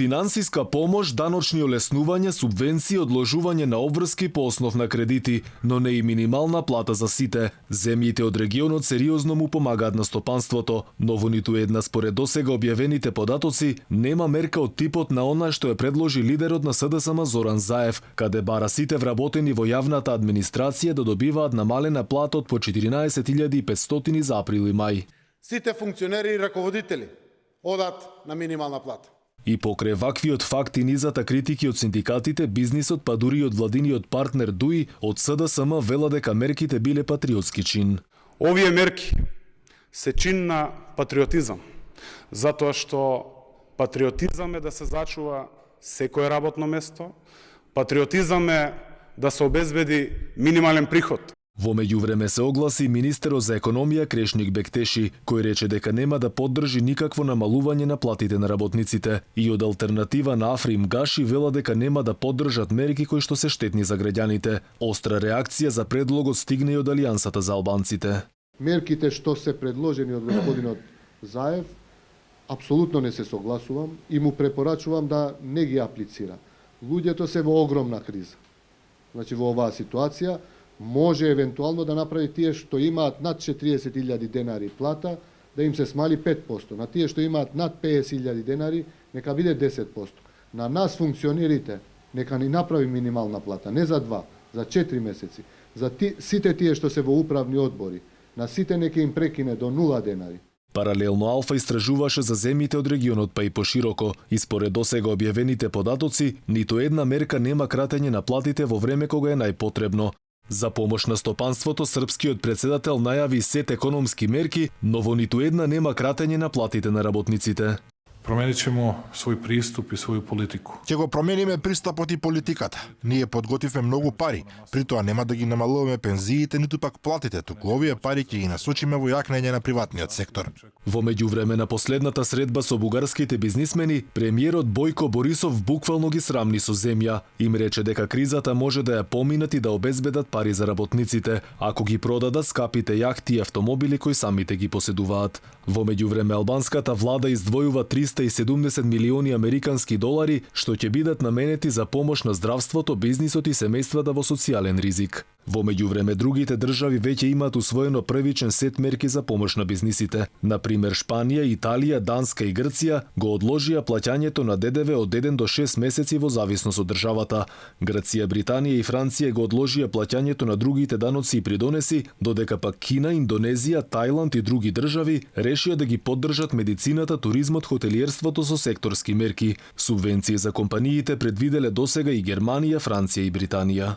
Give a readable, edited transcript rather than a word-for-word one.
Финансиска помош, даночни олеснувања, субвенции, одложување на обврски по основ на кредити, но не и минимална плата за сите. Земјите од регионот сериозно му помагаат на стопанството, но во ниту една според досега објавените податоци нема мерка од типот на она што ја предложи лидерот на СДСМ Зоран Заев, каде бара сите вработени во јавната администрација да добиваат намалена плата од по 14.500 за април и мај. Сите функционери и раководители одат на минимална плата. И покрај ваквиот факти низата критики од синдикатите, бизнисот, па дури од владиниот партнер ДУИ, од СДСМ вела дека мерките биле патриотски чин. Овие мерки се чин на патриотизам, затоа што патриотизам е да се зачува секое работно место, патриотизам е да се обезбеди минимален приход. Во меѓувреме се огласи министерот за економија Крешник Бектеши, кој рече дека нема да поддржи никакво намалување на платите на работниците и од алтернатива на Африм Гаши вела дека нема да поддржат мерки кои што се штетни за граѓаните. Остра реакција за предлогот стигне и од Алијансата за албанците. Мерките што се предложени од господинот Заев, апсолутно не се согласувам и му препорачувам да не ги аплицира. Луѓето се во огромна криза. Значи во оваа ситуација може евентуално да направи тие што имаат над 40.000 денари плата, да им се смали 5%. На тие што имаат над 50.000 денари, нека биде 10%. На нас функционерите, нека ни направи минимална плата, не за 2, за 4 месеци. За сите тие што се во управни одбори, на сите нека им прекине до 0 денари. Паралелно Алфа истражуваше за земјите од регионот па и пошироко, и според досега објавените податоци, ниту една мерка нема кратење на платите во време кога е најпотребно. За помош на стопанството, српскиот председател најави сет економски мерки, но во ниту една нема кратење на платите на работниците. Променит ćemo svoj pristup i svoju politiku. Ќе го промениме пристапот и политиката. Ние подготвивме многу пари, при тоа нема да ги намалуваме пензиите, ниту пак платите, туку овие пари ќе ги насочиме во јакнење на приватниот сектор. Во меѓувреме на последната средба со бугарските бизнисмени, премиерот Бојко Борисов буквално ги срамни со земја. Им рече дека кризата може да ја поминат и да обезбедат пари за работниците, ако ги продадат скапите јахти и автомобили кои самите ги поседуваат. Во меѓувреме албанската влада издвојува 370 милиони американски долари, што ќе бидат наменети за помош на здравството, бизнисот и семејствата во социјален ризик. Во меѓувреме другите држави веќе имаат усвоено првичен сет мерки за помош на бизнисите. Например, Шпанија, Италија, Данска и Грција го одложија плаќањето на ДДВ од 1 до 6 месеци во зависност од државата. Грција, Британија и Франција го одложија плаќањето на другите даноци и придонеси, додека пак Кина, Индонезија, Тајланд и други држави решија да ги поддржат медицината, туризмот, хотелиерството со секторски мерки. Субвенции за компаниите предвиделе досега и Германија, Франција и Британија.